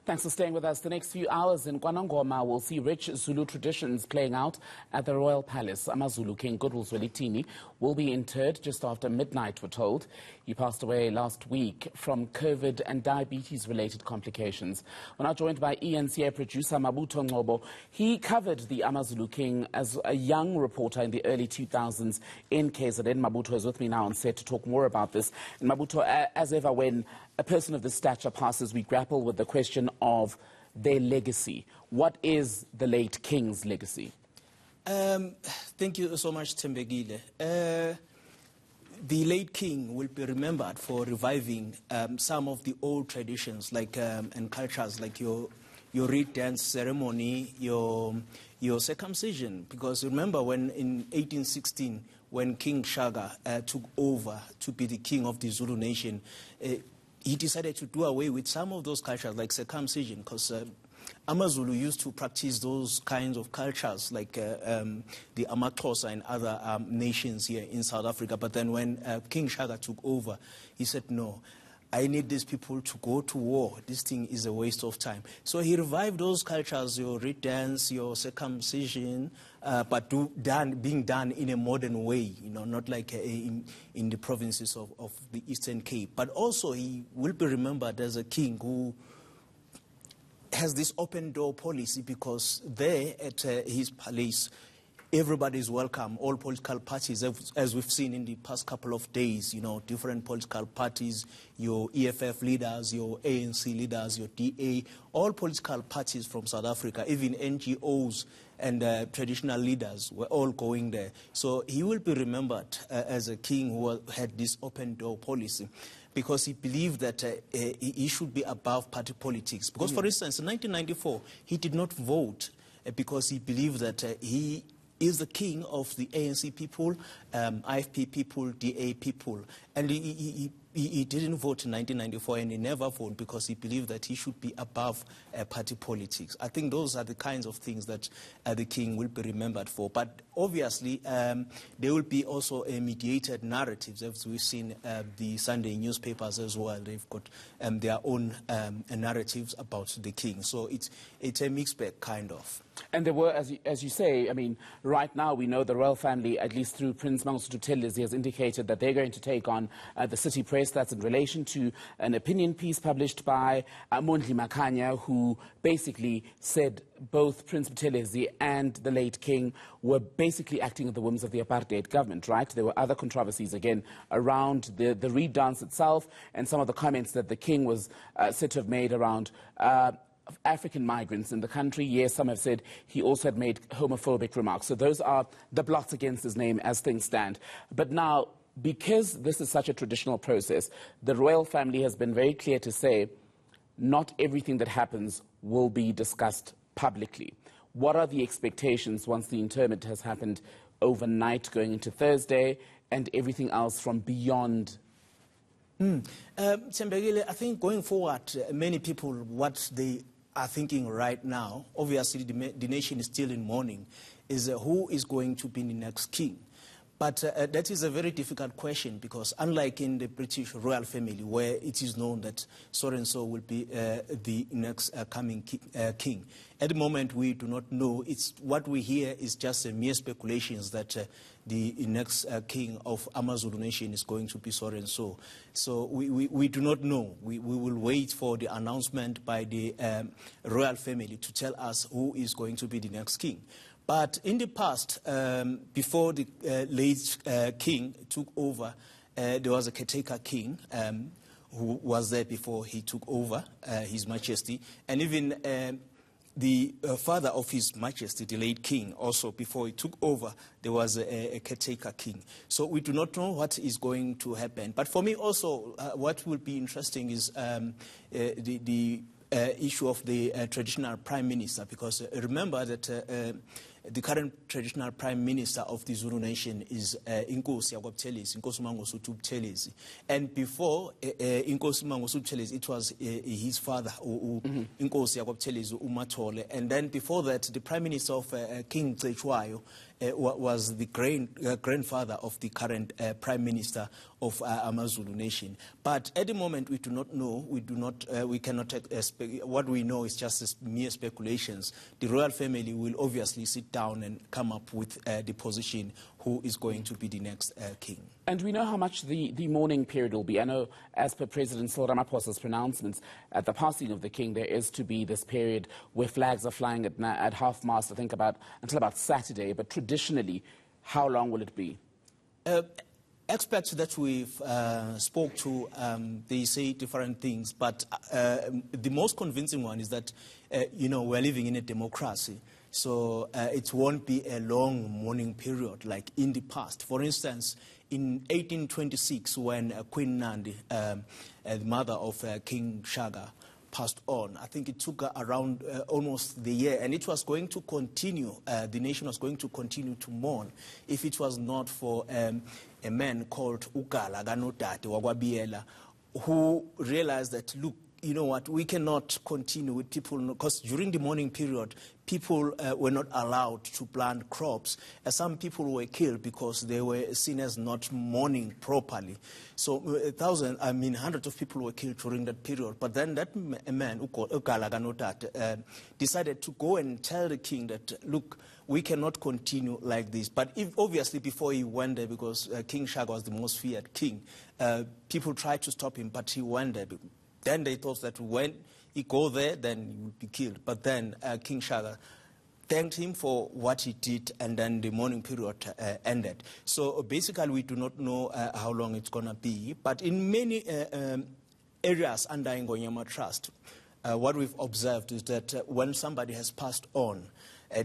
Thanks for staying with us. The next few hours in KwaNongoma will see rich Zulu traditions playing out at the Royal Palace. AmaZulu King Goodwill Zwelithini will be interred just after midnight, we're told. He passed away last week from COVID and diabetes-related complications. We're now joined by eNCA producer Mabuto Ngobo. He covered the AmaZulu King as a young reporter in the early 2000s in KZN. Mabuto is with me now on set to talk more about this. And Mabuto, as ever, when a person of this stature passes, we grapple with the question of their legacy. What is the late King's legacy? Thank you so much, Tembegile. The late King will be remembered for reviving some of the old traditions and cultures, like your reed dance ceremony, your circumcision. Because remember when in 1816, when King Shaka took over to be the king of the Zulu nation, he decided to do away with some of those cultures like circumcision, because AmaZulu used to practice those kinds of cultures like the AmaXhosa and other nations here in South Africa. But then when King Shaka took over, he said, no, I need these people to go to war. This thing is a waste of time. So he revived those cultures, your reed dance, your circumcision, but being done in a modern way, not like in the provinces of the Eastern Cape. But also he will be remembered as a king who has this open door policy, because there at his palace, everybody is welcome, all political parties, as we've seen in the past couple of days, different political parties, your EFF leaders, your ANC leaders, your DA, all political parties from South Africa, even NGOs and traditional leaders were all going there. So he will be remembered as a king who had this open door policy, because he believed that he should be above party politics. Because, for instance, in 1994, he did not vote because he believed that he is the king of the ANC people, IFP people, DA people. And he didn't vote in 1994, and he never voted because he believed that he should be above party politics. I think those are the kinds of things that the king will be remembered for. But obviously, there will be also mediated narratives, as we've seen the Sunday newspapers as well. They've got their own narratives about the king. So it's a mixed bag, kind of. And there were, as you say, I mean, right now we know the royal family, at least through Prince Mangosuthu, has indicated that they're going to take on the city press. That's in relation to an opinion piece published by Mourning, who basically said both Prince Buthelezi and the late King were basically acting at the whims of the apartheid government, right? There were other controversies, again, around the reed dance itself and some of the comments that the King was said to have made around African migrants in the country. Yes, some have said he also had made homophobic remarks. So those are the blots against his name as things stand. But now, because this is such a traditional process, the royal family has been very clear to say not everything that happens will be discussed publicly. What are the expectations once the interment has happened overnight going into Thursday and everything else from beyond? Tembegile, I think going forward, many people, what they are thinking right now, obviously the nation is still in mourning, is who is going to be the next king. But that is a very difficult question, because unlike in the British royal family, where it is known that so-and-so will be the next coming king, at the moment we do not know. What we hear is just mere speculations that the next king of AmaZulu nation is going to be so-and-so. So we do not know. We will wait for the announcement by the royal family to tell us who is going to be the next king. But in the past, before the late king took over, there was a caretaker king who was there before he took over, His Majesty. And even the father of His Majesty, the late king, also before he took over, there was a caretaker king. So we do not know what is going to happen. But for me also, what will be interesting is the issue of the traditional prime minister, because remember that the current traditional prime minister of the Zulu nation is Inkosi Mangosuthu Buthelezi. And before Inkosi Mangosuthu Buthelezi, it was his father, Inkosi Buthelezi Umatole. And then before that, the prime minister of King Zwelithini was the grandfather of the current Prime Minister of AmaZulu nation. But at the moment, we do not know. We cannot. What we know is just mere speculations. The royal family will obviously sit down and come up with the position who is going to be the next king. And we know how much the mourning period will be. I know, as per President Cyril Ramaphosa's pronouncements, at the passing of the king, there is to be this period where flags are flying at half-mast, I think, until about Saturday. But traditionally, how long will it be? Experts that we've spoke to, they say different things. But the most convincing one is that, we're living in a democracy. So it won't be a long mourning period like in the past. For instance, in 1826, when Queen Nandi, the mother of King Shaka, passed on, I think it took around almost the year, and it was going to continue, the nation was going to continue to mourn if it was not for a man called Ugala Ganotate Wagwabiela, who realized that, look, you know what, we cannot continue with people, because during the mourning period, people were not allowed to plant crops. Some people were killed because they were seen as not mourning properly. So hundreds of people were killed during that period. But then that man, decided to go and tell the king that, look, we cannot continue like this. But obviously before he went there, because King Shaka was the most feared king, people tried to stop him, but he went there. Then they thought that when he go there, then he would be killed. But then King Shaka thanked him for what he did, and then the mourning period ended. So basically, we do not know how long it's going to be. But in many areas under Ngonyama Trust, what we've observed is that when somebody has passed on,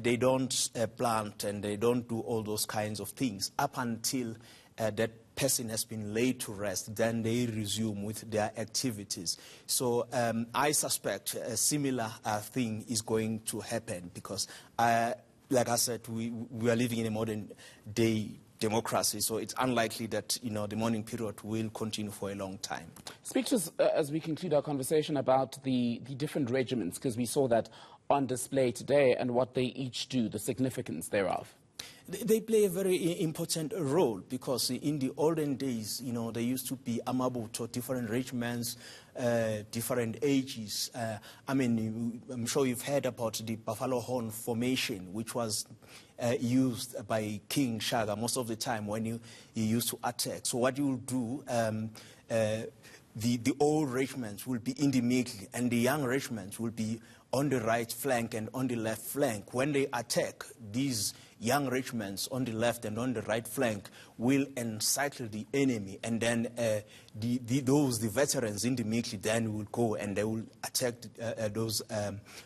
they don't plant and they don't do all those kinds of things up until that person has been laid to rest. Then they resume with their activities. So I suspect a similar thing is going to happen because, like I said, we are living in a modern day democracy, so it's unlikely that the mourning period will continue for a long time. Speak to us as we conclude our conversation about the different regiments, because we saw that on display today and what they each do, the significance thereof. They play a very important role because in the olden days, there used to be amabuto, different regiments, different ages. I'm sure you've heard about the Buffalo Horn formation, which was used by King Shaka most of the time when he used to attack. So what you will do, the old regiments will be in the middle, and the young regiments will be on the right flank and on the left flank. When they attack, these young regiments on the left and on the right flank will encircle the enemy, and then the veterans in the middle then will go and they will attack those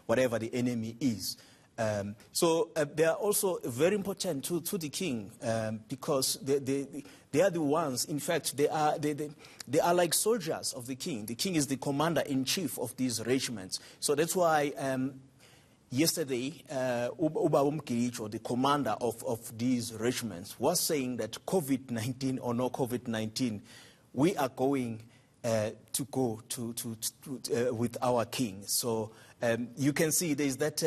whatever the enemy is. So they are also very important to the king because they are the ones. In fact, they are like soldiers of the king. The king is the commander-in-chief of these regiments. So that's why yesterday, the commander of these regiments, was saying that COVID-19 or no COVID-19, we are going to go with our king. So you can see there's that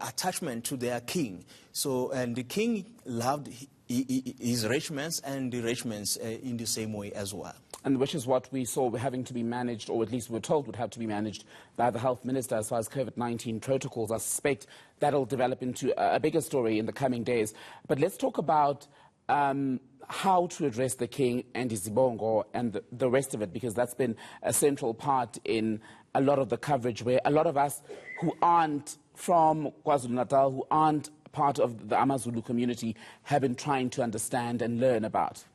attachment to their king. So, and the king loved his regiments and the regiments in the same way as well. And which is what we saw having to be managed, or at least we were told would have to be managed by the health minister as far as COVID-19 protocols. I suspect that'll develop into a bigger story in the coming days. But let's talk about how to address the king and his Zibongo and the rest of it, because that's been a central part in a lot of the coverage, where a lot of us who aren't from KwaZulu-Natal, who aren't part of the AmaZulu community, have been trying to understand and learn about.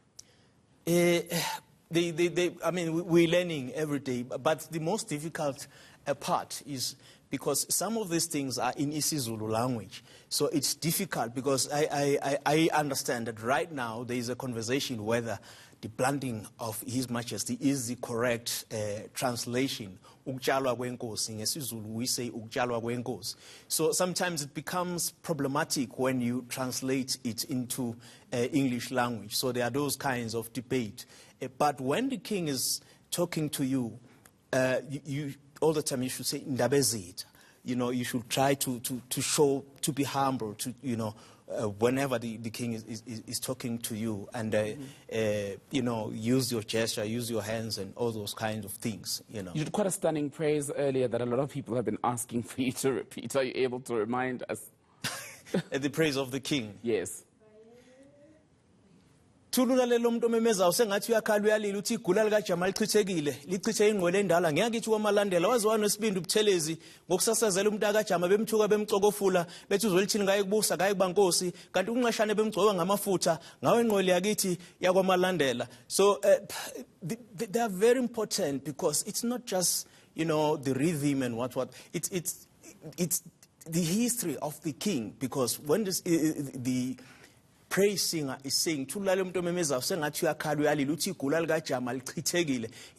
We're learning every day, but the most difficult part is because some of these things are in isiZulu language. So it's difficult because I understand that right now there is a conversation whether the planting of His Majesty is the correct translation. Ukutshalwa kwenkosi. In isiZulu we say ukutshalwa kwenkosi. So sometimes it becomes problematic when you translate it into English language. So there are those kinds of debate. But when the king is talking to you, you all the time you should say ndabezitha. You should try to show, to be humble, to whenever the king is talking to you, and you know, use your gesture, use your hands, and all those kinds of things. You know, you did quite a stunning praise earlier that a lot of people have been asking for you to repeat. Are you able to remind us? The praise of the king. Yes. Thulula lelo muntu omemeza usengathi uyakhala uyalila uthi igula lika Jamal lichithekile lichithe ingqwele endala ngiyakithi wamalandela waziwa nosibindi ubuthelezi ngokusasazela umuntu akaJama bemthuka bemcokofula bethi uZwelithini ngaye kubusa ngaye kuba nkosi kanti unqashane bemgcoba ngamafutha ngawe ingqwele yakithi yakwamalandela. So they are very important because it's not just, you know, the rhythm and what it's the history of the king, because when the praise singer is saying, he's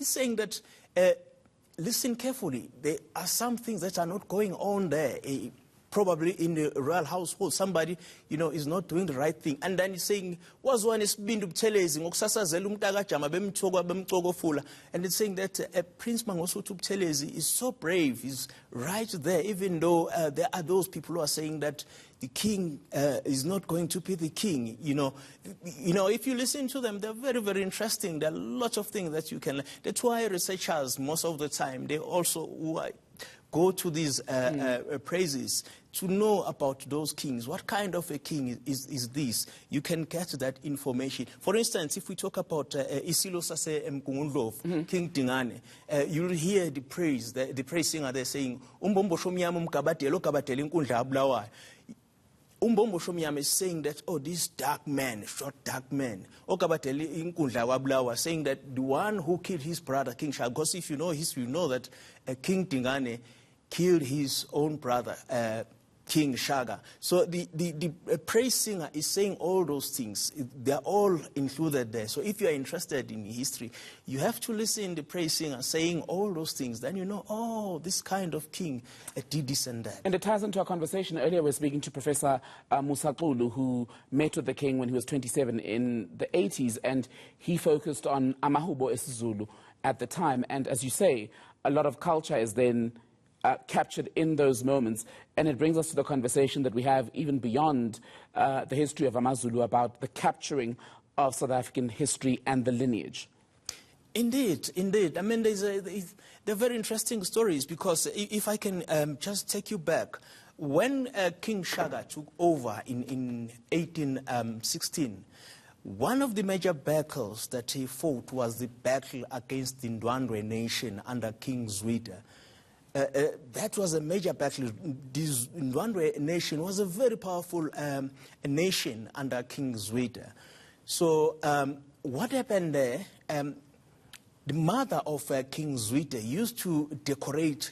saying that, listen carefully, there are some things that are not going on there. Probably in the royal household, somebody, you know, is not doing the right thing. And then he's saying, was one is being and it's saying that Prince Mangosuthu Buthelezi is so brave, he's right there, even though there are those people who are saying that the king is not going to be the king. You know, if you listen to them, they're very, very interesting. There are lots of things that you can learn. That's why researchers, most of the time, they also go to these praises to know about those kings. What kind of a king is this? You can get that information. For instance, if we talk about iSilo Sase Mkungundlovu, King Dingane, you'll hear the praise singer, they're saying, Umbombo Shomiyamu Mkabatelo Kabateli Nkundla Abulawayo. Umbombo Shomiyamu is saying that, oh, this dark man, short dark man, Okabateli Nkundla Wabulawa, saying that the one who killed his brother, King Shaka, because if you know history, you know that King Dingane killed his own brother, King Shaka. So the praise singer is saying all those things. They're all included there. So if you are interested in history, you have to listen to the praise singer saying all those things. Then you know, oh, this kind of king did this and that. And it ties into our conversation earlier. We were speaking to Professor Musaqulu, who met with the king when he was 27 in the 80s, and he focused on Amahubo isiZulu at the time. And as you say, a lot of culture is then captured in those moments, and it brings us to the conversation that we have even beyond the history of AmaZulu about the capturing of South African history and the lineage. Indeed, indeed. I mean, they're very interesting stories, because if I can just take you back, when King Shaka took over in 1816, one of the major battles that he fought was the battle against the Ndwandwe nation under King Zwelithini. That was a major battle. This Ndwandwe nation was a very powerful nation under King Zwelithini. So what happened there, the mother of King Zwelithini used to decorate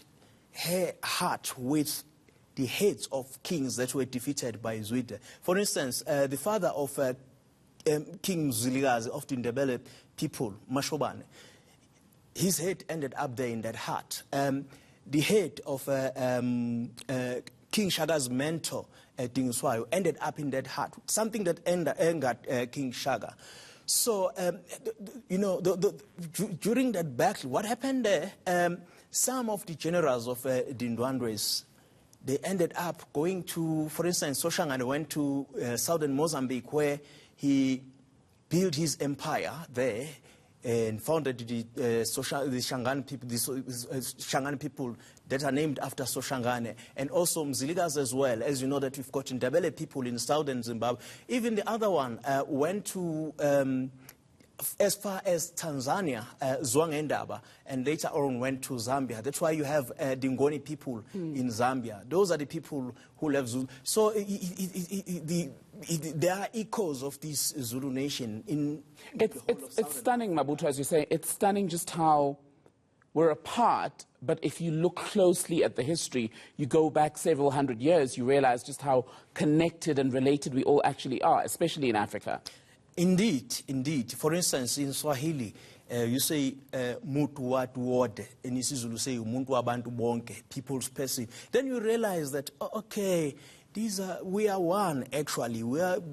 her hut with the heads of kings that were defeated by Zwelithini. For instance, the father of King Zwelithini of the Ndebele people, Mashobane, his head ended up there in that hut. The head of King Shaka's mentor, King Zwelithini, ended up in that hut, something that angered King Shaka. So, you know, during that battle, what happened there, some of the generals of the Ndwandwes, they ended up going to, for instance, Soshangane went to southern Mozambique, where he built his empire there, and founded the Shangane people, the Shangane people that are named after Soshangane, and also Mziligas as well. As you know that we've got Ndebele people in southern Zimbabwe. Even the other one went to as far as Tanzania, Zwangendaba, and later on went to Zambia. That's why you have Dingoni people in Zambia. Those are the people who left Zulu. So there are echoes of this Zulu nation in it's stunning, Mabuto, as you say. It's stunning just how we're apart, but if you look closely at the history, you go back several hundred years, you realize just how connected and related we all actually are, especially in Africa. Indeed, indeed. For instance, in Swahili, you say "mutu watu wote," in isiZulu say "umuntu wabantu bonke," people's person. Then you realize that okay, we are one actually.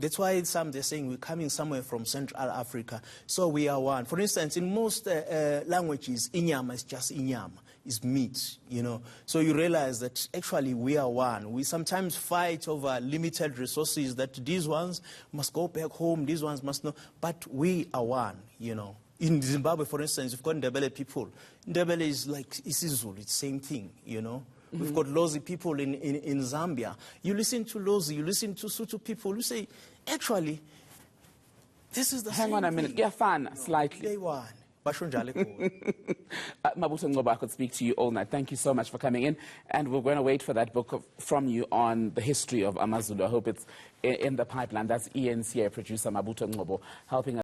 That's why some they're saying we're coming somewhere from Central Africa, so we are one. For instance, in most languages, inyama is just inyama. is meat, you know. So you realize that actually we are one. We sometimes fight over limited resources, that these ones must go back home, these ones must not, but we are one, you know. In Zimbabwe, for instance, you've got Ndebele people. Ndebele is like isiZulu, it's the same thing, you know. We've got Lozi people in Zambia. You listen to Lozi, you listen to Sotho people, you say, actually, this is the same thing. Hang on a minute, Gyafana, slightly. They one. Mabuto Ngcobo, I could speak to you all night. Thank you so much for coming in. And we're going to wait for that book from you on the history of AmaZulu. I hope it's in the pipeline. That's eNCA producer Mabuto Ngcobo helping us.